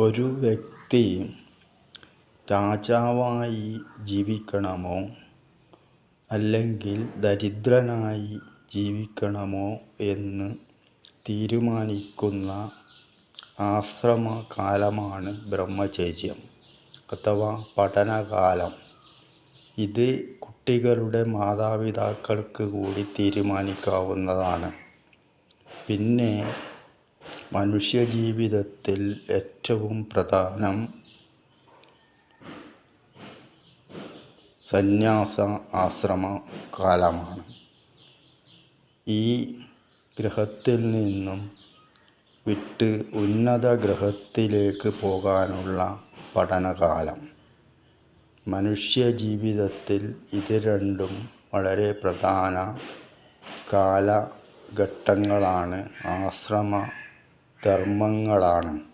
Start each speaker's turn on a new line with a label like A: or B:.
A: ഒരു വ്യക്തി രാജാവായി ജീവിക്കണമോ അല്ലെങ്കിൽ ദരിദ്രനായി ജീവിക്കണമോ എന്ന് തീരുമാനിക്കുന്ന ആശ്രമകാലമാണ് ബ്രഹ്മചര്യം അഥവാ പഠനകാലം. ഇത് കുട്ടികളുടെ മാതാപിതാക്കൾക്ക് കൂടി തീരുമാനിക്കാവുന്നതാണ്. പിന്നെ മനുഷ്യജീവിതത്തിൽ ഏറ്റവും പ്രധാനം സന്യാസ ആശ്രമ കാലമാണ്. ഈ ഗ്രഹത്തിൽ നിന്നും വിട്ട് ഉന്നത ഗ്രഹത്തിലേക്ക് പോകാനുള്ള പഠനകാലം. മനുഷ്യജീവിതത്തിൽ ഇത് രണ്ടും വളരെ പ്രധാന കാലഘട്ടങ്ങളാണ്. ആശ്രമ ധർമ്മങ്ങളാണ്.